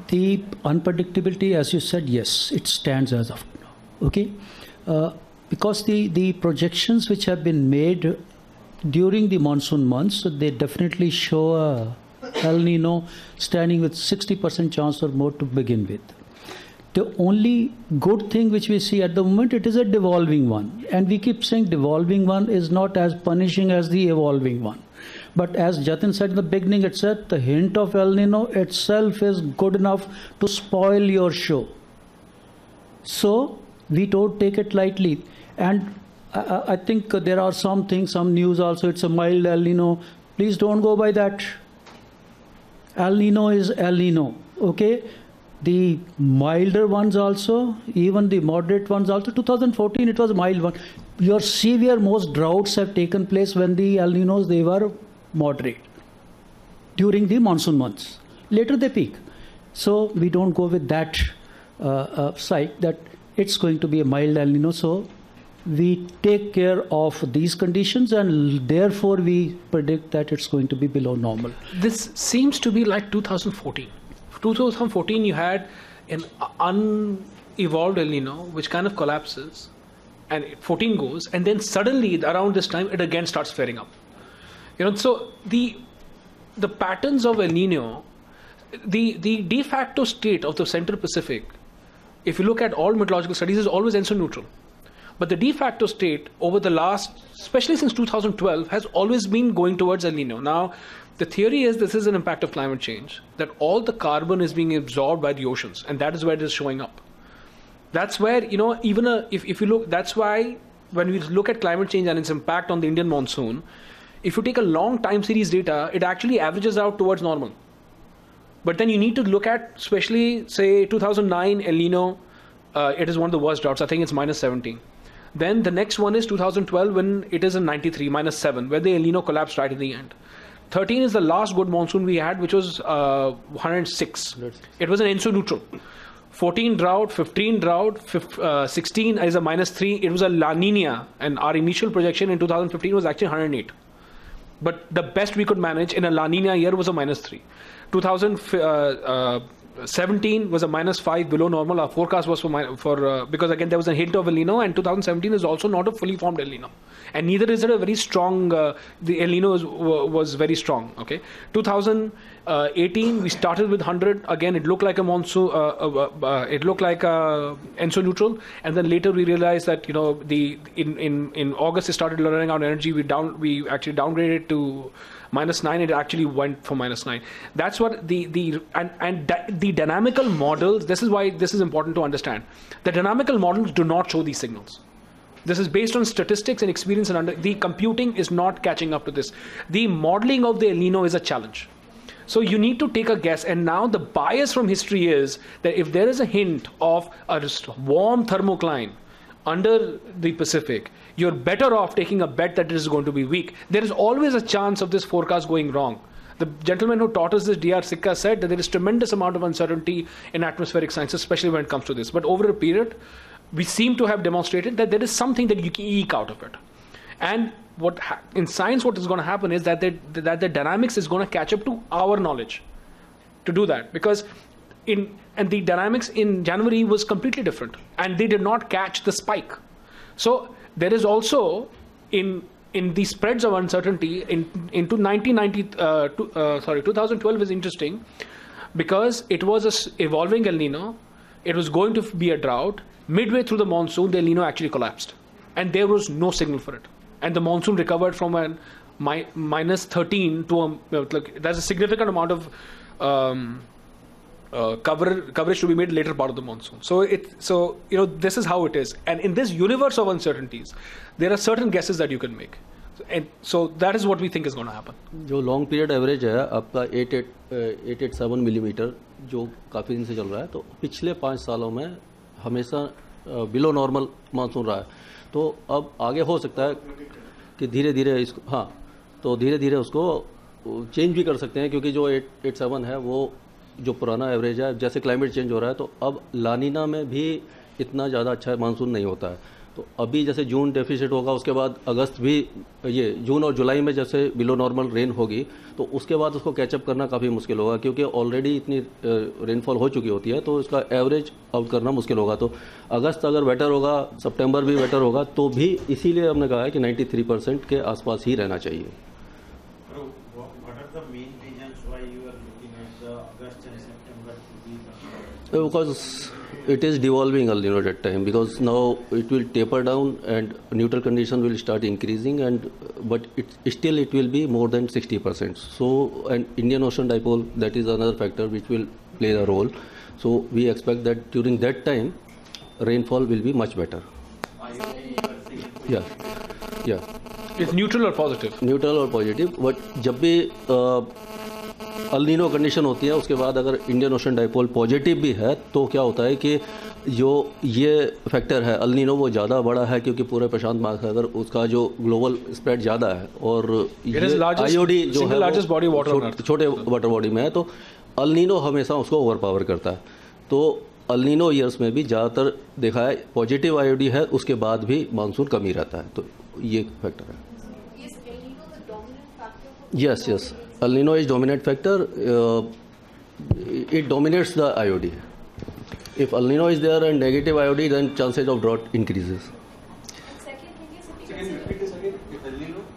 The unpredictability, as you said, yes, it stands as of now. Okay, because the projections which have been made during the monsoon months, they definitely show a El Nino standing with 60% chance or more to begin with. The only good thing which we see at the moment, it is a devolving one, and we keep saying devolving one is not as punishing as the evolving one. But as Jatin said in the beginning itself, the hint of El Nino itself is good enough to spoil your show. So we don't take it lightly. And I think there are some things, some news also, it's a mild El Nino. Please don't go by that. El Nino is El Nino, okay? The milder ones also, even the moderate ones also, 2014 it was a mild one. Your severe most droughts have taken place when the El Ninos, they were moderate during the monsoon months. Later they peak. So we don't go with that side that it's going to be a mild El Nino. So we take care of these conditions and therefore we predict that it's going to be below normal. This seems to be like 2014. 2014 you had an unevolved El Nino which kind of collapses, and 14 goes, and then suddenly around this time it again starts flaring up. So the patterns of El Nino, the de facto state of the Central Pacific, if you look at all meteorological studies, is always ENSO neutral. But the de facto state over the last, especially since 2012, has always been going towards El Nino. Now, the theory is this is an impact of climate change, that all the carbon is being absorbed by the oceans, and that is where it is showing up. That's where, even if you look, that's why when we look at climate change and its impact on the Indian monsoon, if you take a long time series data, it actually averages out towards normal. But then you need to look at, especially, say, 2009 El Nino, it is one of the worst droughts. I think it's -17. Then the next one is 2012 when it is in 93, -7, where the El Nino collapsed right at the end. 13 is the last good monsoon we had, which was 106. It was an ENSO neutral. 14 drought, 15 drought, 16 is a -3. It was a La Nina, and our initial projection in 2015 was actually 108. But the best we could manage in a La Nina year was a -3. 2017 was a -5 below normal. Our forecast was for because again there was a hint of El Nino, and 2017 is also not a fully formed El Nino, and neither is it a very strong. The El Nino was very strong. Okay, 2018 we started with 100. Again, it looked like a monsoon. It looked like a ENSO neutral, and then later we realized that in August it started running out of energy. We actually downgraded to -9. It actually went for -9. That's what the dynamical models. This is why this is important to understand. The dynamical models do not show these signals. This is based on statistics and experience, and the computing is not catching up to this. The modeling of the El Nino is a challenge. So you need to take a guess, and now the bias from history is that if there is a hint of a warm thermocline under the Pacific, you're better off taking a bet that it is going to be weak. There is always a chance of this forecast going wrong. The gentleman who taught us this, D.R. Sikka, said that there is tremendous amount of uncertainty in atmospheric science, especially when it comes to this. But over a period, we seem to have demonstrated that there is something that you can eke out of it. And in science, what is going to happen is that the dynamics is going to catch up to our knowledge to do that. Because and the dynamics in January was completely different, and they did not catch the spike. So there is also in the spreads of uncertainty into 2012 is interesting because it was a evolving El Nino. It was going to be a drought. Midway through the monsoon, the El Nino actually collapsed, and there was no signal for it. And the monsoon recovered from a -13 to there's a significant amount of coverage to be made later part of the monsoon. So this is how it is. And in this universe of uncertainties, there are certain guesses that you can make. And so that is what we think is going to happen. जो long period average है आपका 887 millimetre जो काफ़ी दिन से चल रहा है, तो पिछले 5 सालों में हमेशा बिलो नॉर्मल मानसून रहा है. तो अब आगे हो सकता है कि धीरे धीरे इसको तो धीरे धीरे उसको चेंज भी कर सकते हैं, क्योंकि जो 887 है वो जो पुराना एवरेज है. जैसे क्लाइमेट चेंज हो रहा है तो अब लानीना में भी इतना ज़्यादा अच्छा मानसून नहीं होता है. तो अभी जैसे जून डेफिसिट होगा, उसके बाद अगस्त भी, ये जून और जुलाई में जैसे बिलो नॉर्मल रेन होगी, तो उसके बाद उसको कैचअप करना काफ़ी मुश्किल होगा, क्योंकि ऑलरेडी इतनी रेनफॉल हो चुकी होती है, तो इसका एवरेज आउट करना मुश्किल होगा। तो अगस्त अगर बेटर होगा, सितंबर भी बेटर होगा, तो भी इसीलिए हमने कहा है कि 93% के आसपास ही रहना चाहिए। Because it is devolving El Nino at that time, because now it will taper down and neutral condition will start increasing, but it will be more than 60%. So, and Indian Ocean dipole, that is another factor which will play a role. So we expect that during that time rainfall will be much better. Yeah. It's neutral or positive? Neutral or positive, but जब भी El Nino condition होती है, उसके बाद अगर Indian ocean dipole positive भी है, तो क्या होता है कि जो ये फैक्टर है अल नीनो, वो ज़्यादा बड़ा है, क्योंकि पूरे प्रशांत महासागर उसका जो ग्लोबल स्प्रेड ज़्यादा है, और आईओडी जो है छोटे वाटर बॉडी में है, तो अल नीनो हमेशा उसको ओवर पावर करता है। तो अल नीनो ईयर्स में भी ज़्यादातर देखा है पॉजिटिव आईओडी है, उसके बाद भी मानसून कम ही रहता है, तो ये फैक्टर है। Yes. El Nino is dominant factor. It dominates the IOD. If El Nino is there and negative IOD, then chances of drought increases.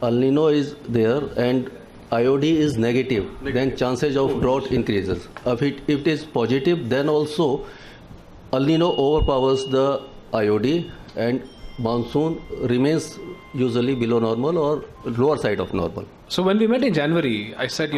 El Nino is there and IOD is negative, then chances of drought increases. If it is positive, then also El Nino overpowers the IOD and monsoon remains usually below normal or lower side of normal. So when we met in January, I said,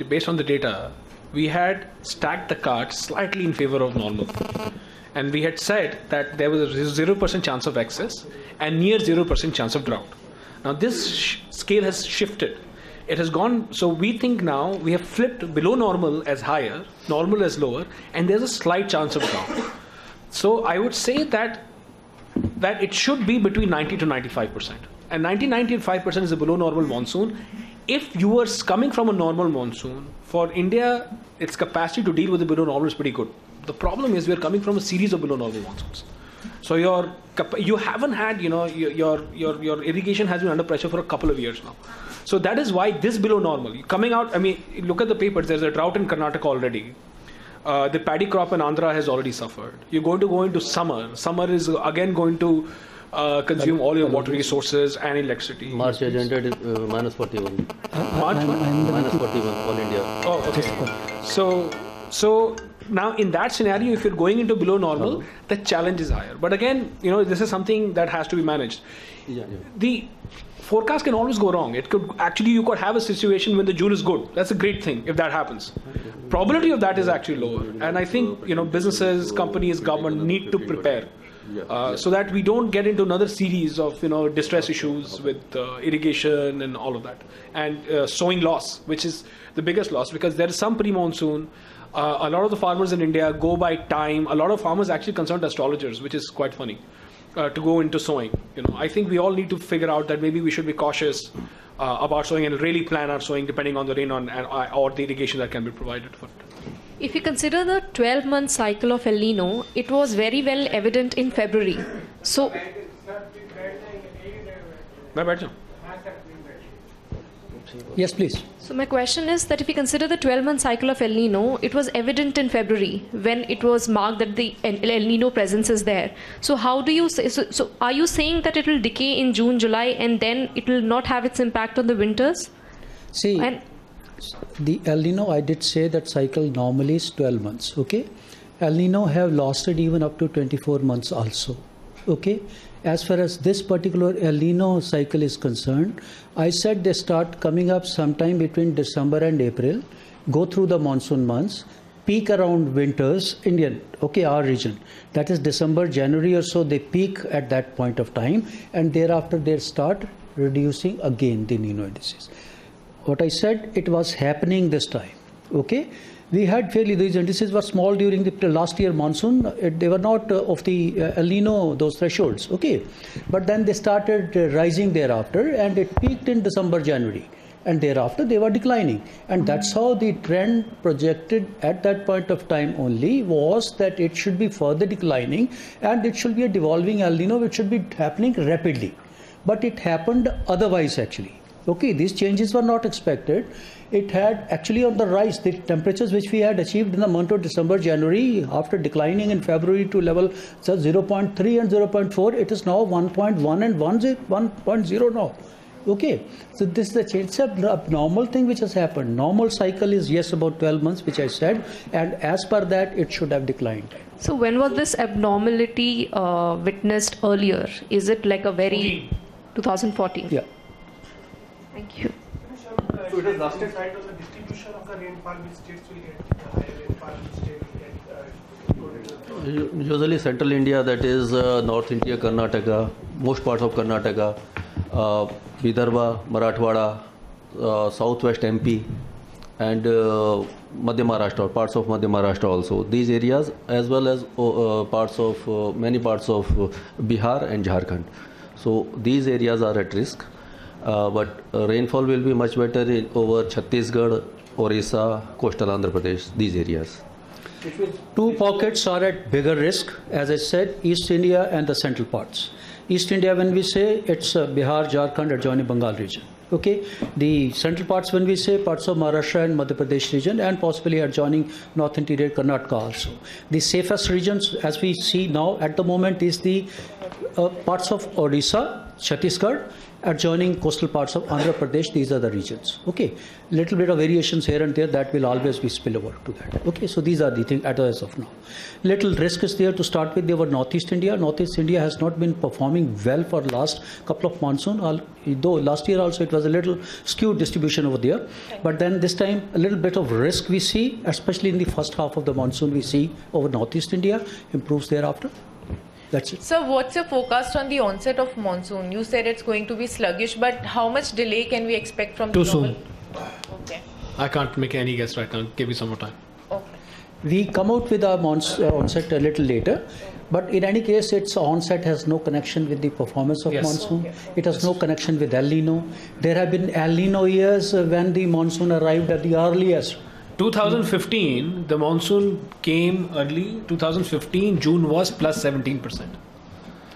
based on the data, we had stacked the cards slightly in favor of normal. And we had said that there was a 0% chance of excess and near 0% chance of drought. Now this scale has shifted. It has gone, so we think now we have flipped below normal as higher, normal as lower, and there's a slight chance of drought. So I would say that it should be between 90 to 95%. And 95% is a below normal monsoon. If you were coming from a normal monsoon, for India, its capacity to deal with the below normal is pretty good. The problem is we are coming from a series of below normal monsoons. So you haven't had, your irrigation has been under pressure for a couple of years now. So that is why this below normal, coming out, I mean, look at the papers, there's a drought in Karnataka already. The paddy crop in Andhra has already suffered. You're going to go into summer. Summer is again going to consume all your water resources and electricity. March agenda is minus 41. March? Minus 41, all India. Oh, okay. So now in that scenario, if you're going into below normal, the challenge is higher. But again, this is something that has to be managed. Yeah. The forecast can always go wrong. It could actually, you could have a situation when the June is good. That's a great thing if that happens. Probability of that is actually lower. And I think, businesses, companies, government need to prepare. So that we don't get into another series of distress issues with irrigation and all of that, and sowing loss, which is the biggest loss, because there is some pre-monsoon. A lot of the farmers in India go by time. A lot of farmers actually consult astrologers, which is quite funny, to go into sowing. I think we all need to figure out that maybe we should be cautious about sowing and really plan our sowing depending on the rain or the irrigation that can be provided for it. If you consider the 12-month cycle of El Nino, it was very well evident in February. So, yes, please. So my question is that if you consider the 12-month cycle of El Nino, it was evident in February when it was marked that the El Nino presence is there. So how do you say, so are you saying that it will decay in June, July, and then it will not have its impact on the winters? See, the El Nino, I did say that cycle normally is 12 months, okay? El Nino have lasted even up to 24 months also, okay? As far as this particular El Nino cycle is concerned, I said they start coming up sometime between December and April, go through the monsoon months, peak around winters, our region. That is December, January or so, they peak at that point of time, and thereafter they start reducing again the Nino indices. What I said, it was happening this time, okay? We had these indices were small during the last year monsoon. They were not of the El Nino, those thresholds, okay? But then they started rising thereafter, and it peaked in December, January. and thereafter they were declining. And that's how the trend projected at that point of time only was that it should be further declining and it should be a devolving El Nino which should be happening rapidly. But it happened otherwise actually. Okay, these changes were not expected. It had actually on the rise, the temperatures which we had achieved in the month of December, January, after declining in February to level 0.3 and 0.4, it is now 1.1 and 1.0 now. Okay, so this is the change. It's an abnormal thing which has happened. Normal cycle is yes about 12 months, which I said, and as per that, it should have declined. So when was this abnormality witnessed earlier? Is it like a very 2014? Yeah. Thank you. So it has lasted side on the distribution of the rainfall, which states will get higher rainfall, which state will get Usually central India, that is North India, Karnataka, most parts of Karnataka, Vidarbha, Marathwada, Southwest MP, and Madhya Maharashtra, parts of Madhya Maharashtra also. These areas, as well as many parts of Bihar and Jharkhand. So these areas are at risk. But rainfall will be much better over Chhattisgarh, Orissa, coastal Andhra Pradesh, these areas. Two pockets are at bigger risk, as I said, East India and the central parts. East India, when we say, it's Bihar, Jharkhand, adjoining Bengal region. Okay, the central parts, when we say, parts of Maharashtra and Madhya Pradesh region, and possibly adjoining North Interior Karnataka also. The safest regions, as we see now at the moment, is the parts of Odisha, Chhattisgarh, adjoining coastal parts of Andhra Pradesh. These are the regions. Okay, little bit of variations here and there, that will always be spillover to that. Okay, so these are the things as of now. Little risk is there to start with. There were Northeast India. Northeast India has not been performing well for last couple of monsoon, though last year also it was a little skewed distribution over there. But then this time a little bit of risk we see, especially in the first half of the monsoon we see over Northeast India, improves thereafter. That's it. So what's your forecast on the onset of monsoon? You said it's going to be sluggish, but how much delay can we expect from Too the soon. Okay. I can't make any guess right now. Give me some more time. Okay. We come out with our onset a little later, but in any case, its onset has no connection with the performance of Yes. monsoon. It has no connection with El Nino. There have been El Nino years when the monsoon arrived at the earliest. 2015, the monsoon came early. 2015, June was plus 17%.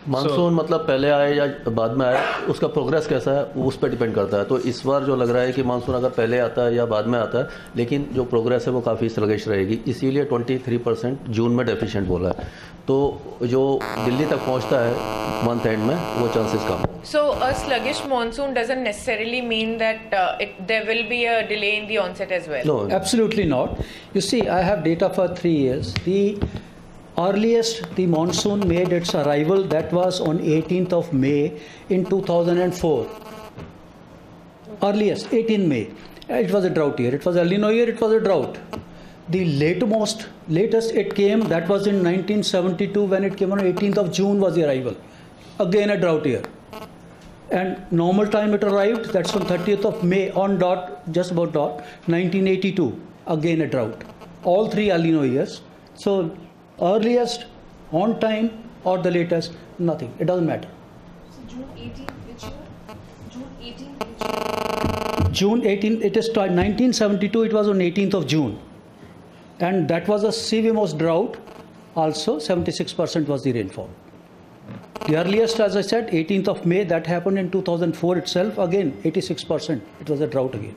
Monsoon मतलब पहले आए या बाद में आए, उसका progress कैसा है वो उस पर डिपेंड करता है. तो इस बार जो लग रहा है कि मानसून अगर पहले आता है या बाद में आता है, लेकिन जो प्रोग्रेस है वो काफ़ी स्लगिश रहेगी. इसीलिए 23% जून में डेफिशिएंट बोला है. तो जो दिल्ली तक पहुंचता है मंथ एंड में, वो chances come. So a sluggish monsoon doesn't necessarily mean that there will be a delay in the onset as well. No, Absolutely not. You see, I have data for 3 years. The earliest the monsoon made its arrival, that was on 18th of May in 2004. Earliest, 18 May. It was a drought year. It was El Nino year. It was a drought. The latest it came, that was in 1972 when it came on 18th of June was the arrival. Again a drought year. And normal time it arrived, that's on 30th of May on dot, just about dot, 1982. Again a drought. All 3 El Nino years. So earliest, on time, or the latest, nothing. It doesn't matter. So June 18, which year? June 18, which year? June 18, it is 1972, it was on 18th of June. And that was a severest drought. Also, 76% was the rainfall. The earliest, as I said, 18th of May, that happened in 2004 itself. Again, 86%. It was a drought again.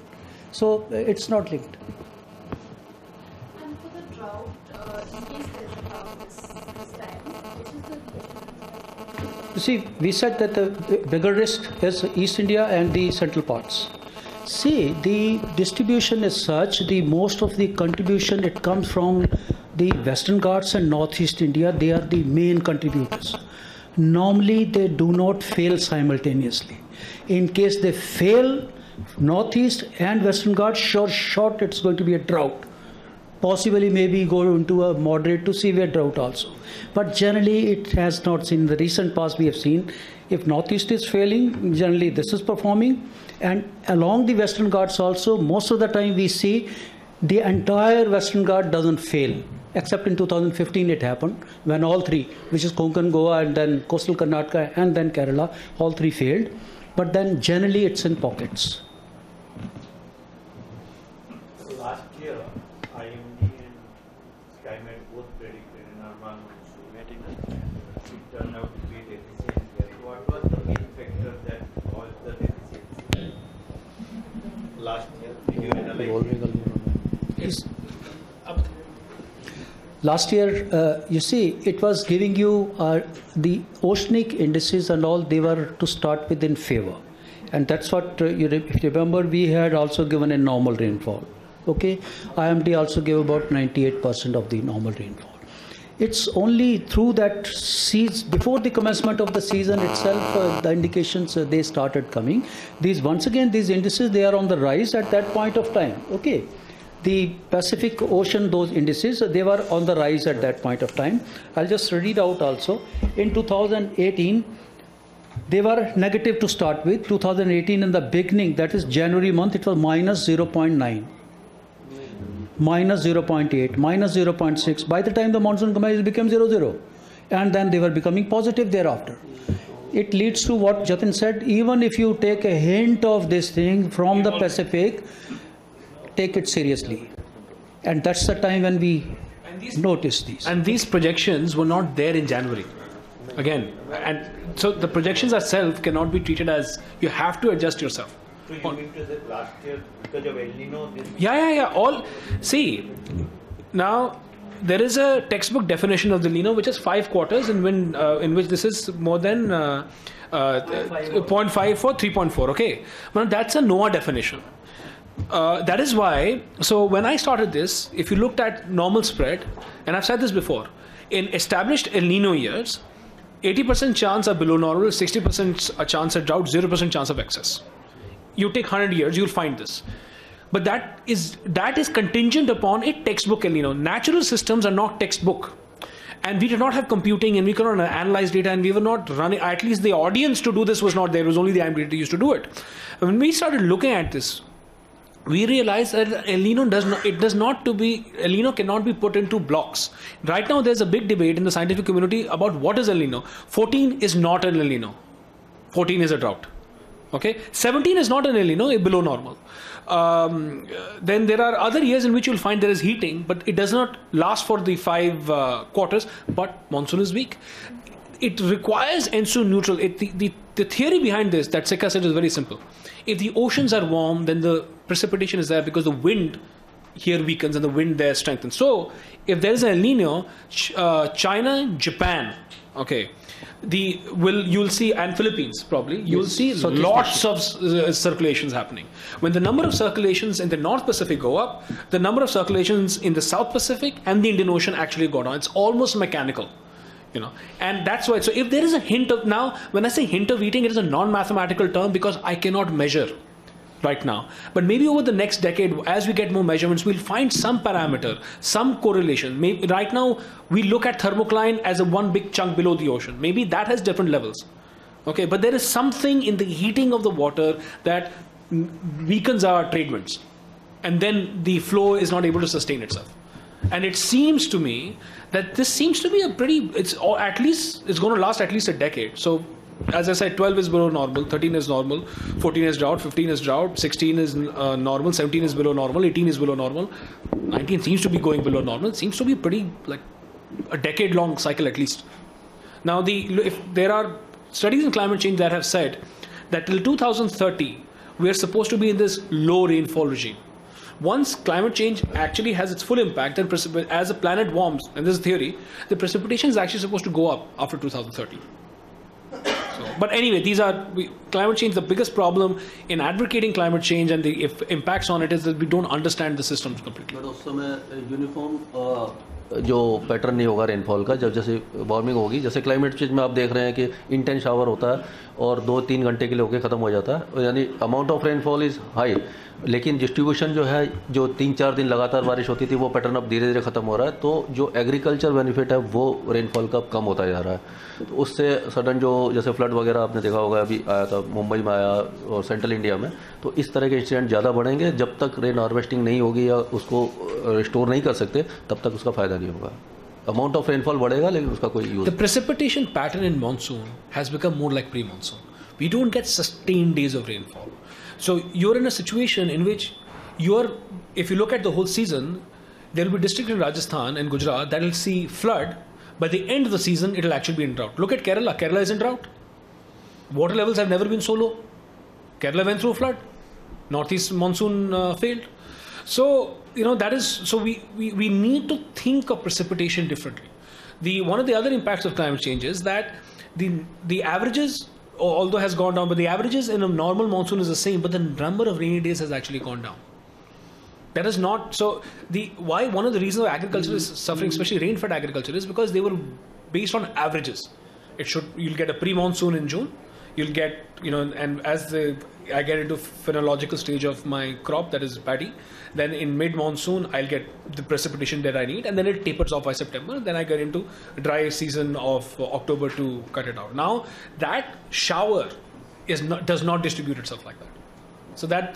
So, it's not linked. And for the drought, in case there is a drought this time, which is the reason? You see, we said that the bigger risk is East India and the central parts. See, the distribution is such, the most of the contribution, it comes from the Western Ghats and Northeast India. They are the main contributors. Normally, they do not fail simultaneously. In case they fail, Northeast and Western Ghats, short, it's going to be a drought. Possibly maybe go into a moderate to severe drought also. But generally, it has not seen. In the recent past, we have seen, if Northeast is failing, generally this is performing. And along the Western Ghats also, most of the time we see the entire Western Ghat doesn't fail. Except in 2015 it happened, when all 3, which is Konkan, Goa, and then coastal Karnataka, and then Kerala, all 3 failed. But then generally it's in pockets. predicted a normal monsoon. It turned out to be a deficient year. What was the main factor that caused the deficiency last year? Did you analyze? Last year, you see, it was giving you the oceanic indices and all, they were to start with in favor. And that's what, if you remember, we had also given a normal rainfall. Okay, IMD also gave about 98% of the normal rainfall. It's only through that season, before the commencement of the season itself, the indications, they started coming. Once again, these indices, they are on the rise at that point of time. Okay. The Pacific Ocean, those indices, they were on the rise at that point of time. I'll just read out also. In 2018, they were negative to start with. 2018 in the beginning, that is January month, it was minus 0.9, minus 0.8, minus 0.6. By the time the monsoon comes, it became 0.0. And then they were becoming positive thereafter. It leads to what Jatin said, even if you take a hint of this thing from the Pacific, take it seriously. And that's the time when we notice these. And these projections were not there in January. Again, and so the projections itself cannot be treated as, you have to adjust yourself. So you mean to say last year, because of El Nino, this... Yeah. See, now there is a textbook definition of the El Nino, which is 5 quarters in which this is more than 0.5 for 3.4. Okay, but that's a NOAA definition. That is why, so when I started this, if you looked at normal spread, and I've said this before, in established El Nino years, 80% chance are below normal, 60% chance of drought, 0% chance of excess. You take 100 years, you'll find this. But that is contingent upon a textbook El Nino. Natural systems are not textbook. And we did not have computing, and we could not analyze data, and we were not running, at least the audience to do this was not there. It was only the IMD used to do it. When we started looking at this, we realized that El Nino El Nino cannot be put into blocks. Right now, there's a big debate in the scientific community about what is El Nino. 14 is not an El Nino. 14 is a drought. Okay, 17 is not an El Nino, below normal. Then there are other years in which you'll find there is heating, but it does not last for the 5 quarters. But monsoon is weak. It requires ensuing neutral. The theory behind this that Sika said is very simple. If the oceans are warm, then the precipitation is there because the wind here weakens and the wind there strengthens. So if there is an El Nino, China, Japan, okay, you'll see, and Philippines probably, you'll see lots of circulations happening. When the number of circulations in the North Pacific go up, the number of circulations in the South Pacific and the Indian Ocean actually go down. It's almost mechanical. And that's why. So if there is a hint of, now when I say hint of heating, it is a non-mathematical term because I cannot measure right now. But maybe over the next decade, as we get more measurements, we'll find some parameter, some correlation. Maybe right now we look at thermocline as a one big chunk below the ocean. Maybe that has different levels. Okay, but there is something in the heating of the water that weakens our trade winds, and then the flow is not able to sustain itself. And it seems to me that this seems to be it's going to last at least a decade. So, as I said, 12 is below normal, 13 is normal, 14 is drought, 15 is drought, 16 is normal, 17 is below normal, 18 is below normal, 19 seems to be going below normal. It seems to be pretty, like a decade-long cycle at least. Now, if there are studies in climate change that have said that till 2030, we are supposed to be in this low rainfall regime. Once climate change actually has its full impact, then as the planet warms, and this is theory, the precipitation is actually supposed to go up after 2030. But anyway, climate change. The biggest problem in advocating climate change and the impacts on it is that we don't understand the systems completely. But उस समय uniform जो pattern नहीं होगा rainfall का, जब जैसे warming होगी, जैसे क्लाइमेट चेंज में आप देख रहे हैं कि इंटेंस शावर होता है और 2-3 घंटे के लिए होकर ख़त्म हो जाता है, यानी amount of rainfall is high, लेकिन डिस्ट्रीब्यूशन जो है, जो 3-4 दिन लगातार बारिश होती थी, वो पैटर्न अब धीरे धीरे ख़त्म हो रहा है. तो जो एग्रीकल्चर बेनिफिट है वो रेनफॉल का कम होता जा रहा है. तो उससे सडन जो जैसे फ्लड वगैरह आपने देखा होगा, अभी आया था, मुंबई में आया और सेंट्रल इंडिया में, तो इस तरह के इंसिडेंट ज़्यादा बढ़ेंगे. जब तक रेन हार्वेस्टिंग नहीं होगी या उसको रिस्टोर नहीं कर सकते, तब तक उसका फ़ायदा नहीं होगा. Amount of rainfall बढ़ेगा, लेकिन उसका कोई use. The precipitation pattern in monsoon has become more like pre-monsoon. We don't get sustained days of rainfall. So you're in a situation in which if you look at the whole season, there will be districts in Rajasthan and Gujarat that will see flood. By the end of the season, it will actually be in drought. Look at Kerala. Kerala is in drought. Water levels have never been so low. Kerala went through a flood. Northeast monsoon failed. So, that is, so we need to think of precipitation differently. One of the other impacts of climate change is that the averages, although has gone down, but the averages in a normal monsoon is the same, but the number of rainy days has actually gone down. That is not, so why one of the reasons why agriculture is suffering, especially rain-fed agriculture, is because they were based on averages. You'll get a pre-monsoon in June, you'll get, and as I get into phenological stage of my crop, that is paddy, then in mid-monsoon, I'll get the precipitation that I need, and then it tapers off by September, then I get into dry season of October to cut it out. Now, that shower does not distribute itself like that.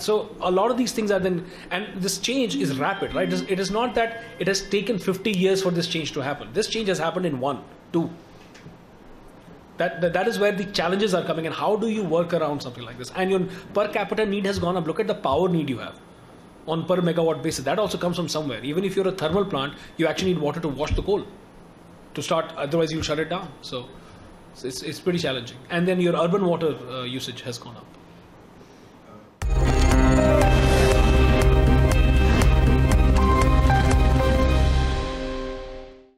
So a lot of these things are then, and this change is rapid, right? It is not that it has taken 50 years for this change to happen. This change has happened in 1, 2. That is where the challenges are coming, and how do you work around something like this? And your per capita need has gone up. Look at the power need you have on per megawatt basis. That also comes from somewhere. Even if you're a thermal plant, you actually need water to wash the coal to start. Otherwise, you'll shut it down. So it's pretty challenging. And then your urban water usage has gone up.